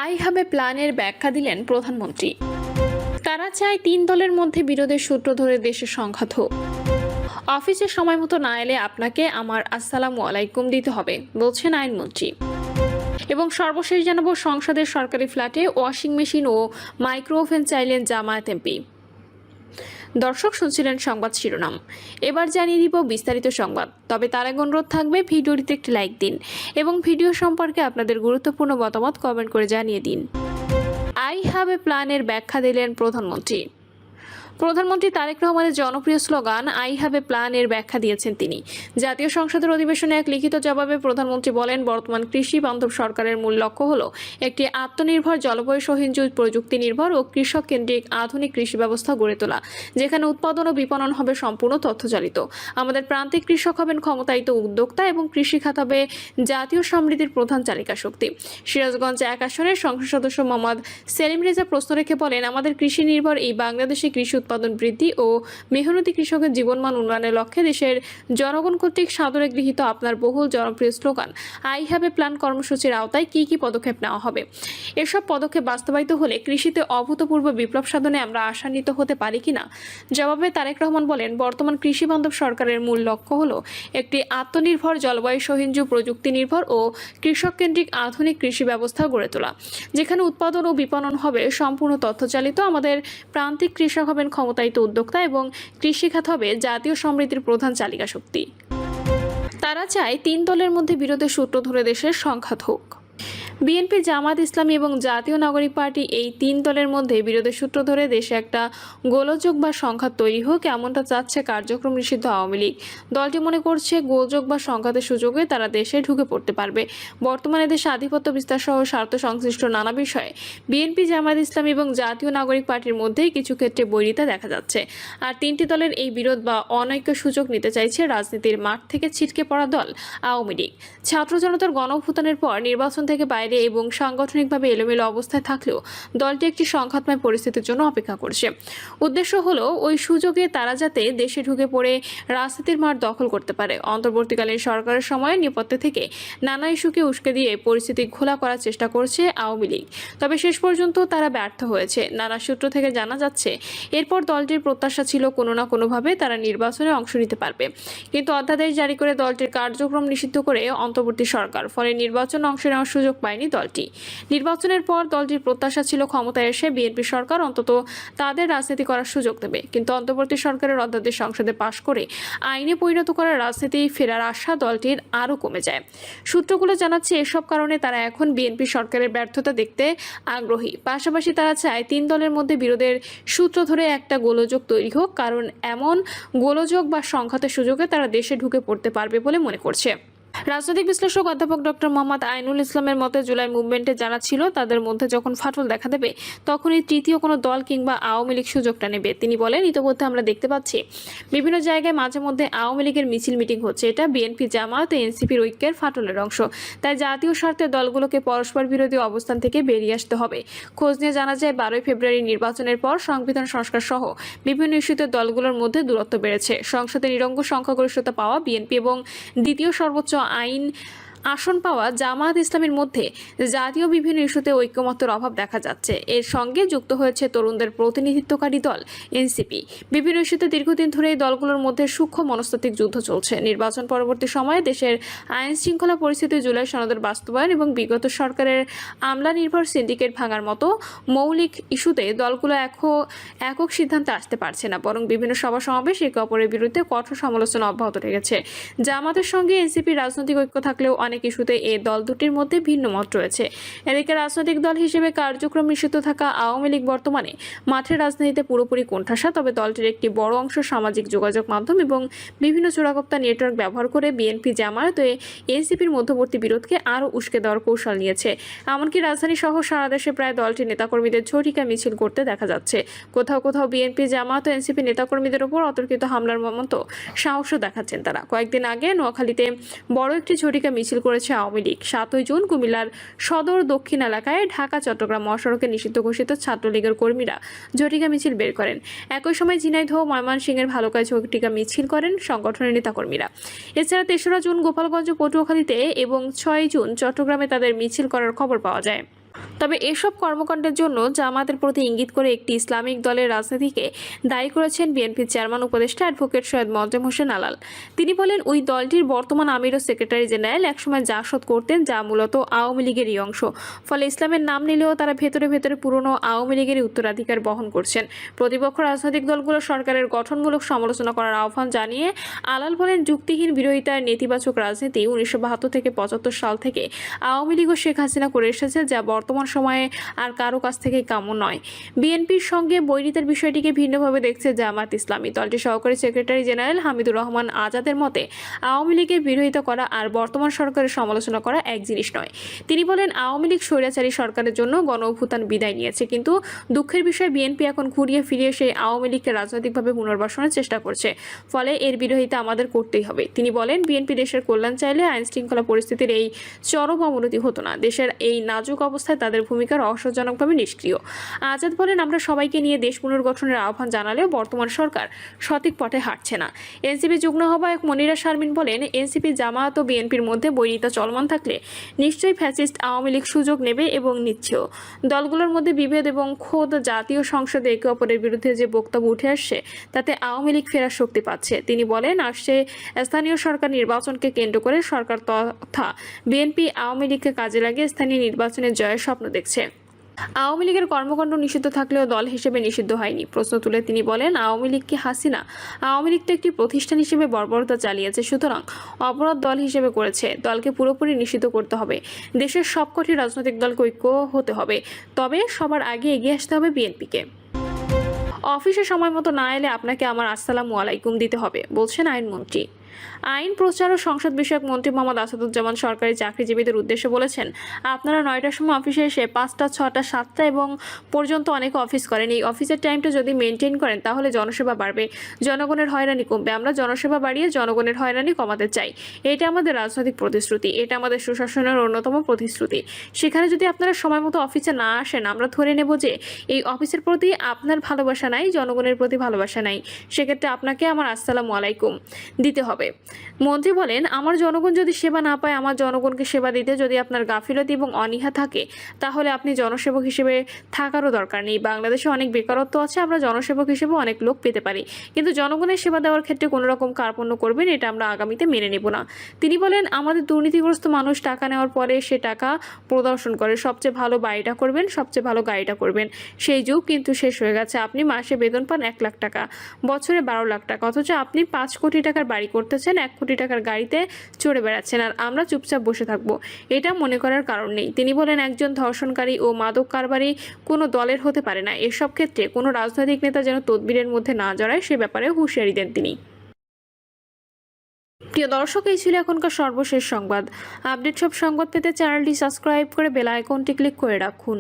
I have a প্ল্যানের ব্যাখ্যা দিলেন প্রধানমন্ত্রী। তারা চায় 3 দলের মধ্যে বিরোধের সূত্র ধরে দেশের সংঘাত হোক। অফিসে সময় মতো না এলে আপনাকে আমার আসসালামু আলাইকুম দিতে হবে, বলছেন আইনমন্ত্রী। এবং সর্বশেষ জানাবো, সংসদের সরকারি ফ্ল্যাটে ওয়াশিং মেশিন ও মাইক্রো ওভেন চাইলেন জামায়াত এমপি। দর্শক, শুনছিলেন সংবাদ শিরোনাম। এবার জানিয়ে দিব বিস্তারিত সংবাদ। তবে তার আগে অনুরোধ থাকবে ভিডিওটিতে একটি লাইক দিন এবং ভিডিও সম্পর্কে আপনাদের গুরুত্বপূর্ণ মতামত কমেন্ট করে জানিয়ে দিন। আই হ্যাভ এ প্ল্যানের ব্যাখ্যা দিলেন প্রধানমন্ত্রী। প্রধানমন্ত্রী তারেক রহমানের জনপ্রিয় slogan I have a plan এর ব্যাখ্যা দিয়েছেন তিনি। জাতীয় সংসদের অধিবেশনে এক লিখিত জবাবে প্রধানমন্ত্রী বলেন, বর্তমান কৃষি বান্ধব সরকারের মূল লক্ষ্য হল একটি আত্মনির্ভর, জলবায়ু সহিঞ্জু, প্রযুক্তি নির্ভর ও কৃষক কেন্দ্রিক আধুনিক কৃষি ব্যবস্থা গড়ে তোলা, যেখানে উৎপাদন ও বিপণন হবে সম্পূর্ণ তথ্যচালিত। আমাদের প্রান্তিক কৃষক হবেন ক্ষমতায়িত উদ্যোক্তা এবং কৃষি খাত হবে জাতীয় সমৃদ্ধির প্রধান চালিকা শক্তি। সিরাজগঞ্জ 1 আসনের সংসদ সদস্য মোহাম্মদ সেলিম রেজা প্রশ্ন রেখে বলেন, আমাদের কৃষি নির্ভর এই বাংলাদেশে কৃষি উৎপাদন বৃদ্ধি ও মেহনতি কৃষকের জীবনমান উন্নয়নের লক্ষ্যে দেশের জনগণ কর্তৃক সাদরে গৃহীত আপনার বহুল জনপ্রিয় slogan I have a plan কর্মসূচির আওতায় কি কি পদক্ষেপ নেওয়া হবে। এসব পদক্ষেপ বাস্তবায়িত হলে কৃষিতে অভূতপূর্ব বিপ্লব সাধনে আমরা আশান্বিত হতে পারি কিনা। জবাবে তারেক রহমান বলেন, বর্তমান কৃষি বান্ধব সরকারের মূল লক্ষ্য হল একটি আত্মনির্ভর, জলবায়ু সহিঞ্জু, প্রযুক্তি নির্ভর ও কৃষক কেন্দ্রিক আধুনিক কৃষি ব্যবস্থা গড়ে তোলা, যেখানে উৎপাদন ও বিপণন হবে সম্পূর্ণ তথ্যচালিত। আমাদের প্রান্তিক কৃষক হবেন ক্ষমতায়িত উদ্যোক্তা এবং কৃষি খাত হবে জাতীয় সমৃদ্ধির প্রধান চালিকা শক্তি। তারা চায় 3 দলের মধ্যে বিরোধের সূত্র ধরে দেশের সংঘাত হোক। বিএনপি, জামায়াত ইসলামী এবং জাতীয় নাগরিক পার্টি এই 3 দলের মধ্যে বিরোধের সূত্র ধরে দেশে একটা গোলযোগ বা সংঘাত তৈরি হোক, এমনটা চাচ্ছে কার্যক্রম নিষিদ্ধ আওয়ামী লীগ। দলটি মনে করছে, গোলযোগ বা সংঘাতের সুযোগে তারা দেশে ঢুকে পড়তে পারবে। বর্তমানে দেশে আধিপত্য বিস্তার সহ স্বার্থ সংশ্লিষ্ট নানা বিষয়ে বিএনপি, জামায়াত ইসলামী এবং জাতীয় নাগরিক পার্টির মধ্যেই কিছু ক্ষেত্রে বৈরিতা দেখা যাচ্ছে। আর 3টি দলের এই বিরোধ বা অনৈক্য সুযোগ নিতে চাইছে রাজনীতির মাঠ থেকে ছিটকে পড়া দল আওয়ামী লীগ। ছাত্র জনতার গণঅভ্যুত্থানের পর নির্বাচন থেকে বাইরে এবং সাংগঠনিকভাবে এলোমেলো অবস্থায় থাকলেও দলটি একটি সংঘাতময় পরিস্থিতির জন্য অপেক্ষা করছে। উদ্দেশ্য হলো ওই সুযোগে তারা যাতে দেশে ঢুকে পড়ে রাজনীতির মাঠ দখল করতে পারে। অন্তর্বর্তীকালীন সরকারের সময় নেপথ্যে থেকে নানা ইস্যুকে উস্কে দিয়ে পরিস্থিতি ঘোলা করার চেষ্টা করছে আওয়ামী লীগ। তবে শেষ পর্যন্ত তারা ব্যর্থ হয়েছে। নানা সূত্র থেকে জানা যাচ্ছে, এরপর দলটির প্রত্যাশা ছিল কোনো না কোনোভাবে তারা নির্বাচনে অংশ নিতে পারবে, কিন্তু অধ্যাদেশ জারি করে দলটির কার্যক্রম নিষিদ্ধ করে অন্তর্বর্তী সরকার, ফলে নির্বাচনে অংশ নেওয়ার সুযোগ পায়নি দলটি। নির্বাচনের পর দলটির প্রত্যাশা ছিল ক্ষমতায় এসে বিএনপি সরকার অন্তত তাদের রাজনীতি করার সুযোগ দেবে, কিন্তু অন্তর্বর্তী সরকারের অধ্যাদেশ সংসদে পাশ করে আইনে পরিণত করার রাজনীতি ফেরার আশা দলটির আরও কমে যায়। সূত্রগুলো জানাচ্ছে, এসব কারণে তারা এখন বিএনপি সরকারের ব্যর্থতা দেখতে আগ্রহী। পাশাপাশি তারা চায় 3 দলের মধ্যে বিরোধের সূত্র ধরে একটা গোলযোগ তৈরি হোক, কারণ এমন গোলযোগ বা সংঘাতের সুযোগে তারা দেশে ঢুকে পড়তে পারবে বলে মনে করছে। রাজনৈতিক বিশ্লেষক অধ্যাপক ডক্টর মোহাম্মদ আইনুল ইসলামের মতে, জুলাই মুভমেন্টে যারা ছিল তাদের মধ্যে যখন ফাটল দেখা দেবে তখনই তৃতীয় কোনো দল কিংবা আওয়ামী লীগ সুযোগটা নেবে। তিনি বলেন, ইতিমধ্যে আমরা দেখতে পাচ্ছি বিভিন্ন জায়গায় মাঝে মধ্যে আওয়ামী লীগের মিছিল মিটিং হচ্ছে। এটা বিএনপি, জামায়াত ও এনসিপির ঐক্যের ফাটলের অংশ। তাই জাতীয় স্বার্থে দলগুলোকে পরস্পর বিরোধী অবস্থান থেকে বেরিয়ে আসতে হবে। খোঁজ নিয়ে জানা যায়, 12 ফেব্রুয়ারি নির্বাচনের পর সংবিধান সংস্কার সহ বিভিন্ন ইস্যুতে দলগুলোর মধ্যে দূরত্ব বেড়েছে। সংসদে নিরঙ্ক সংখ্যাগরিষ্ঠতা পাওয়া বিএনপি এবং দ্বিতীয় সর্বোচ্চ আইন আসন পাওয়া জামায়াত ইসলামীর মধ্যে জাতীয় বিভিন্ন ইস্যুতে ঐক্যমত্যের অভাব দেখা যাচ্ছে। এর সঙ্গে যুক্ত হয়েছে তরুণদের প্রতিনিধিত্বকারী দল এনসিপি। বিভিন্ন ইস্যুতে দীর্ঘদিন ধরে এই দলগুলোর মধ্যে সূক্ষ্ম মনস্তাত্ত্বিক যুদ্ধ চলছে। নির্বাচন পরবর্তী সময়ে দেশের আইন শৃঙ্খলা পরিস্থিতি, জুলাই সনদের বাস্তবায়ন এবং বিগত সরকারের আমলা নির্ভর সিন্ডিকেট ভাঙার মতো মৌলিক ইস্যুতে দলগুলো একক সিদ্ধান্তে আসতে পারছে না, বরং বিভিন্ন সভা সমাবেশ একে অপরের বিরুদ্ধে কঠোর সমালোচনা অব্যাহত রেখেছে। জামাতের সঙ্গে এনসিপির রাজনৈতিক ঐক্য থাকলেও অনেক ইস্যুতে এই দল দুটির মধ্যে ভিন্ন মত রয়েছে। এদিকে রাজনৈতিক দল হিসেবে কার্যক্রম নিষিদ্ধ থাকা আওয়ামী লীগ বর্তমানে মাঠের রাজনীতিতে পুরোপুরি কোণঠাসা। তবে দলটির একটি বড় অংশ সামাজিক যোগাযোগ মাধ্যম এবং বিভিন্ন চোরাগোপ্তা নেটওয়ার্ক ব্যবহার করে বিএনপি, জামায়াত ও এনসিপির মধ্যবর্তী বিরোধকে আরও উস্কে দেওয়ার কৌশল নিয়েছে। এমনকি রাজধানী সহ সারা দেশে প্রায় দলটির নেতাকর্মীদের ঝটিকা মিছিল করতে দেখা যাচ্ছে। কোথাও কোথাও বিএনপি, জামায়াত ও এনসিপি নেতাকর্মীদের উপর অতর্কিত হামলার মতো সাহসও দেখাচ্ছেন তারা। কয়েকদিন আগে নোয়াখালীতে বড় একটি ঝটিকা মিছিল করেছে আওয়ামী লীগ। 7 জুন কুমিল্লার সদর দক্ষিণ এলাকায় ঢাকা চট্টগ্রাম মহাসড়কে নিষিদ্ধ ঘোষিত ছাত্রলীগের কর্মীরা ঝটিকা মিছিল বের করেন। একই সময় ঝিনাইদহ ময়মনসিংহের ভালুকায় ঝটিকা মিছিল করেন সংগঠনের নেতাকর্মীরা। এছাড়া 3রা জুন গোপালগঞ্জ পটুয়াখালীতে এবং 6 জুন চট্টগ্রামে তাদের মিছিল করার খবর পাওয়া যায়। তবে এসব কর্মকাণ্ডের জন্য জামাতের প্রতি ইঙ্গিত করে একটি ইসলামিক দলের রাজনীতিকে দায়ী করেছেন বিএনপির চেয়ারম্যান উপদেষ্টা অ্যাডভোকেট সৈয়দ মোয়াজ্জেম হোসেন আলাল। তিনি বলেন, ওই দলটির বর্তমান আমির ও সেক্রেটারি জেনারেল একসময় জাসদ করতেন, যা মূলত আওয়ামী লীগেরই অংশ। ফলে ইসলামের নাম নিলেও তারা ভেতরে ভেতরে পুরনো আওয়ামী লীগেরই উত্তরাধিকার বহন করছেন। প্রতিপক্ষ রাজনৈতিক দলগুলো সরকারের গঠনমূলক সমালোচনা করার আহ্বান জানিয়ে আলাল বলেন, যুক্তিহীন বিরোধিতার নেতিবাচক রাজনীতি 1972 থেকে 75 সাল থেকে আওয়ামী লীগ ও শেখ হাসিনা করে এসেছে, যা বর্তমান সময়ে আর কারো কাছ থেকে কাম্য নয়। বিএনপির সঙ্গে বৈরিতার বিষয়টিকে ভিন্নভাবে দেখছে জামাত ইসলামী। দলটির সহকারী সেক্রেটারি জেনারেল হামিদুর রহমান আজাদের মতে, আওয়ামী লীগের বিরোধিতা করা আর বর্তমান সরকারের সমালোচনা করা এক জিনিস নয়। তিনি বলেন, আওয়ামী লীগ স্বৈরাচারী সরকারের জন্য গণঅভ্যুত্থান বিদায় নিয়েছে, কিন্তু দুঃখের বিষয় বিএনপি এখন ঘুরিয়ে ফিরিয়ে সেই আওয়ামী লীগকে রাজনৈতিকভাবে পুনর্বাসনের চেষ্টা করছে। ফলে এর বিরোধিতা আমাদের করতেই হবে। তিনি বলেন, বিএনপি দেশের কল্যাণ চাইলে আইন শৃঙ্খলা পরিস্থিতির এই চরম অবনতি হতো না। দেশের এই নাজুক অবস্থায় তাদের ভূমিকা রহস্যজনকভাবে নিষ্ক্রিয়। আজাদ বলেন, আমরা সবাইকে নিয়ে দেশ পুনর্গঠনের আহ্বান জানালেও বর্তমান সরকার সঠিক পথে হাঁটছে না। এনসিপি যুগ্ম আহ্বায়ক মনিরা শারমিন বলেন, এনসিপি, জামায়াত ও বিএনপির মধ্যে বৈরিতা চলমান থাকলে নিশ্চয়ই ফ্যাসিস্ট আওয়ামী লীগ সুযোগ নেবে এবং নিচ্ছেও। দলগুলোর মধ্যে বিভেদ এবং খোদ জাতীয় সংসদে একে অপরের বিরুদ্ধে যে বক্তব্য উঠে আসছে, তাতে আওয়ামী লীগ ফেরার শক্তি পাচ্ছে। তিনি বলেন, আসছে স্থানীয় সরকার নির্বাচনকে কেন্দ্র করে সরকার তথা বিএনপি আওয়ামী লীগকে কাজে লাগিয়ে স্থানীয় নির্বাচনে জয়ের স্বপ্ন দেখছে। আওয়ামী লীগের কর্মকাণ্ড নিষিদ্ধ থাকলেও দল হিসেবে নিষিদ্ধ হয়নি। প্রশ্ন তুলে তিনি বলেন, আওয়ামী লীগ কি হাসিনা? আওয়ামী লীগ তো একটি প্রতিষ্ঠান হিসেবে বর্বরতা চালিয়েছে, সুতরাং অপরাধ দল হিসেবে করেছে। দলকে পুরোপুরি নিষিদ্ধ করতে হবে। দেশের সবকটি রাজনৈতিক দলকে ঐক্য হতে হবে, তবে সবার আগে এগিয়ে আসতে হবে বিএনপিকে। অফিসে সময় মতো না এলে আপনাকে আমার আসসালামু আলাইকুম দিতে হবে, বলছেন আইনমন্ত্রী। আইন প্রচার ও সংসদ বিষয়ক মন্ত্রী মোহাম্মদ আসাদুজ্জামান সরকারি চাকরিজীবীদের উদ্দেশ্যে বলেছেন, আপনারা 9টার সময় অফিসে এসে 5টা, 6টা, 7টা এবং পর্যন্ত অনেকে অফিস করেন। এই অফিসের টাইমটা যদি মেনটেন করেন তাহলে জনসেবা বাড়বে, জনগণের হয়রানি কমবে। আমরা জনসেবা বাড়িয়ে জনগণের হয়রানি কমাতে চাই। এটা আমাদের রাজনৈতিক প্রতিশ্রুতি, এটা আমাদের সুশাসনের অন্যতম প্রতিশ্রুতি। সেখানে যদি আপনারা সময় মতো অফিসে না আসেন, আমরা ধরে নেব যে এই অফিসের প্রতি আপনার ভালোবাসা নাই, জনগণের প্রতি ভালোবাসা নাই। সেক্ষেত্রে আপনাকে আমার আসসালামু আলাইকুম দিতে হবে। মন্ত্রী বলেন, আমার জনগণ যদি সেবা না পায়, আমার জনগণকে সেবা দিতে যদি আপনার গাফিলতি এবং অনীহা থাকে, তাহলে আপনি জনসেবক হিসেবে থাকারও দরকার নেই। বাংলাদেশে অনেক বেকারত্ব আছে, আমরা জনসেবক হিসেবে অনেক লোক পেতে পারি, কিন্তু জনগণের সেবা দেওয়ার ক্ষেত্রে কোনো রকম কার্পণ্য করবেন, এটা আমরা আগামীতে মেনে নেব না। তিনি বলেন, আমাদের দুর্নীতিগ্রস্ত মানুষ টাকা নেওয়ার পরে সে টাকা প্রদর্শন করে, সবচেয়ে ভালো বাড়িটা করবেন, সবচেয়ে ভালো গাড়িটা করবেন। সেই যুগ কিন্তু শেষ হয়ে গেছে। আপনি মাসে বেতন পান 1 লাখ টাকা, বছরে 12 লাখ টাকা, অথচ আপনি 5 কোটি টাকার বাড়ি করতেছেন, 1 কোটি টাকার গাড়িতে চড়ে বেড়াচ্ছেন, আর আমরা চুপচাপ বসে থাকবো, এটা মনে করার কারণ নেই। তিনি বলেন, একজন ধর্ষণকারী ও মাদক কারবারি কোনো দলের হতে পারে না। এসব ক্ষেত্রে কোনো রাজনৈতিক নেতা যেন তদবিরের মধ্যে না জড়ায়, সে ব্যাপারে হুঁশিয়ারি দেন তিনি। প্রিয় দর্শক, এই ছিল এখনকার সর্বশেষ সংবাদ। আপডেট সব সংবাদ পেতে চ্যানেলটি সাবস্ক্রাইব করে বেল আইকনটি ক্লিক করে রাখুন।